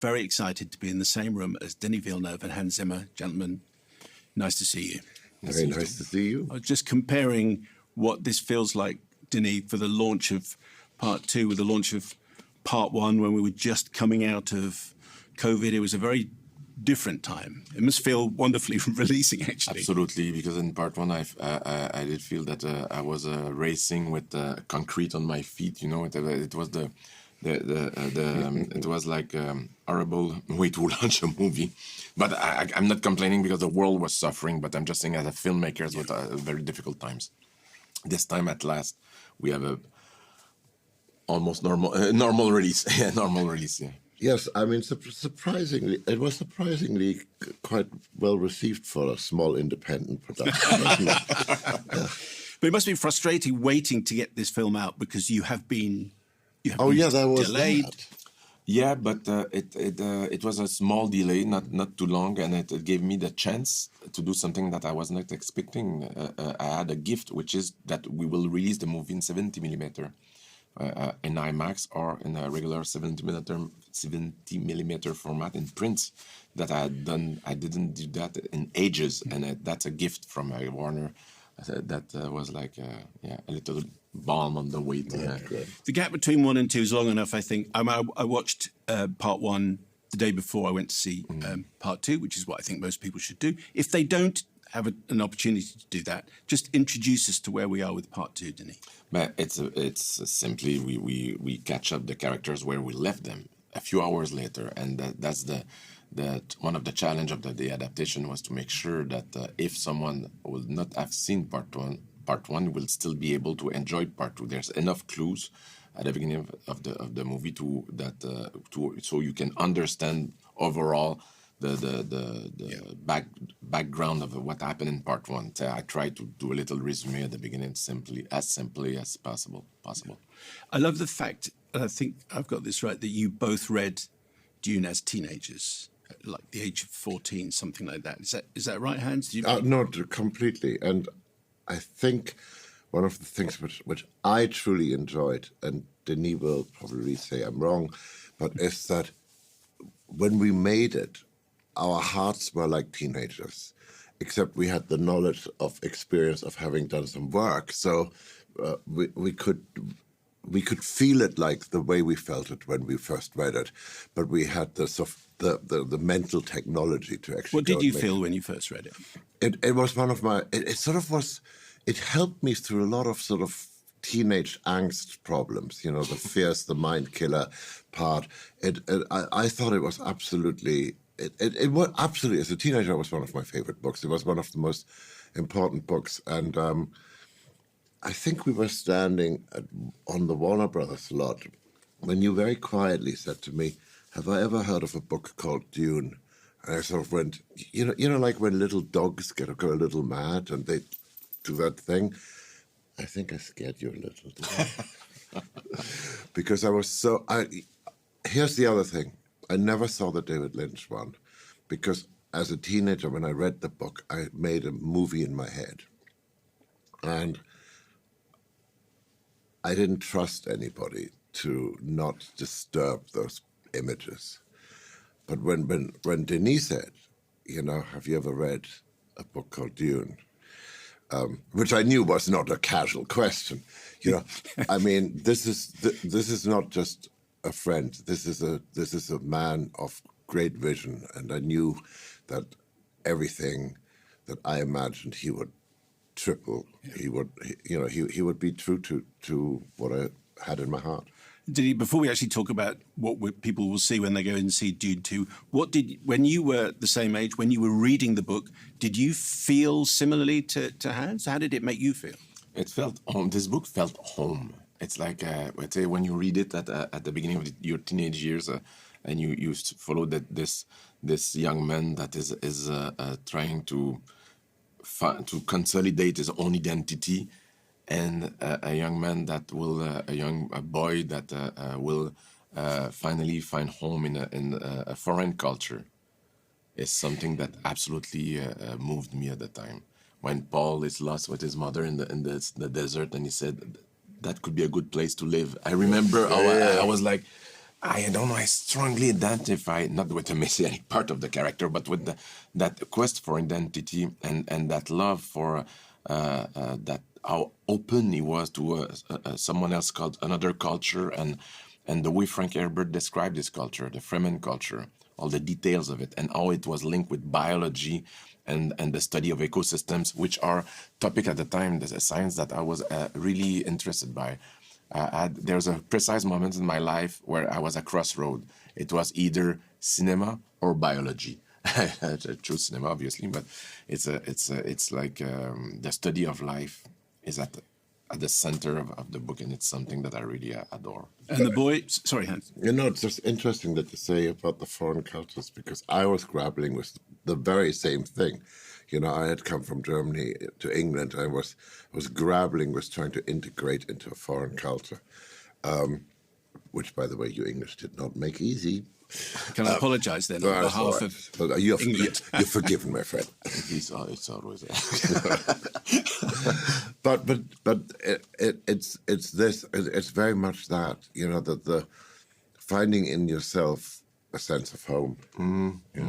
very excited to be in the same room as Denis Villeneuve and Hans Zimmer. Gentlemen, nice to see you. Very nice to see you. I was just comparing what this feels like, Denis, for the launch of Part 2 with the launch of Part 1 when we were just coming out of COVID. It was a very different time. It must feel wonderfully releasing, actually. Absolutely, because in Part 1 I did feel that I was racing with concrete on my feet. You know, it was it was like horrible way to launch a movie. But I'm not complaining because the world was suffering. But I'm just saying, as a filmmaker, it was very difficult times. This time, at last, we have a almost normal release. Yeah, normal release. Yeah. Yes, I mean, surprisingly, it was surprisingly quite well received for a small independent production, wasn't it? Yeah. But it must be frustrating waiting to get this film out because you have been that was delayed. That. Yeah, but it was a small delay, not too long, and it gave me the chance to do something that I was not expecting. I had a gift, which is that we will release the movie in 70 millimeter. In IMAX or in a regular 70 millimeter format in print that I had done. I didn't do that in ages, and that's a gift from Warner. That was like a little balm on the way. The gap between 1 and 2 is long enough, I think. I watched Part 1 the day before I went to see Part 2, which is what I think most people should do. If they don't have an opportunity to do that, just introduce us to where we are with Part 2, Denis. But it's simply we catch up the characters where we left them a few hours later, and that's one of the challenge of the adaptation was to make sure that if someone will not have seen Part 1 will still be able to enjoy Part 2. There's enough clues at the beginning of the movie so you can understand overall the background of what happened in Part 1. So I tried to do a little resume at the beginning, simply as possible. I love the fact, and I think I've got this right, that you both read Dune as teenagers, like the age of 14, something like that. Is that right, Hans? No, completely. And I think one of the things which I truly enjoyed, and Denis will probably say I'm wrong, but is that when we made it, our hearts were like teenagers, except we had the knowledge of experience of having done some work. So we could feel it like the way we felt it when we first read it, but we had the mental technology to actually. What did you feel when you first read it? It was one of my. It sort of was. It helped me through a lot of sort of teenage angst problems. You know, the fears, the mind killer part. I thought it was absolutely. It was absolutely, as a teenager, it was one of my favorite books. It was one of the most important books. And I think we were standing on the Warner Brothers lot when you very quietly said to me, have I ever heard of a book called Dune? And I sort of went, you know, like when little dogs go a little mad and they do that thing. I think I scared you a little. Because I was so... Here's the other thing. I never saw the David Lynch one because as a teenager, when I read the book, I made a movie in my head. And I didn't trust anybody to not disturb those images. But when Denis said, you know, have you ever read a book called Dune? Which I knew was not a casual question. You know, I mean, this is not just a friend. This is a man of great vision, and I knew that everything that I imagined he would triple. Yeah. He would be true to what I had in my heart. Before we actually talk about what people will see when they go and see Dune 2, when you were the same age, when you were reading the book, did you feel similarly to Hans? How did it make you feel? It felt home. This book felt home. It's like let's say when you read it at the beginning of your teenage years, and you follow this young man that is trying to consolidate his own identity, and a young man that will a boy that will finally find home in a foreign culture, is something that absolutely moved me at the time. When Paul is lost with his mother in the desert, and he said that could be a good place to live. I remember I was like, I don't know. I strongly identify not with the messianic part of the character, but with that quest for identity and that love for that how open he was to someone else called another culture and the way Frank Herbert described this culture, the Fremen culture, all the details of it, and how it was linked with biology and the study of ecosystems, which are topic at the time, the science that I was really interested by. There's a precise moment in my life where I was a crossroad. It was either cinema or biology. I chose cinema, obviously, but it's like the study of life is at the center of the book, and it's something that I really adore. And the boy, sorry, Hans. You know, it's just interesting that you say about the foreign cultures, because I was grappling with the very same thing. You know, I had come from Germany to England. I was grappling with trying to integrate into a foreign culture, which, by the way, you English did not make easy. Can I apologise then on behalf of England? You're forgiven, my friend. It's always But it's this. It's very much that, you know, that the finding in yourself a sense of home. You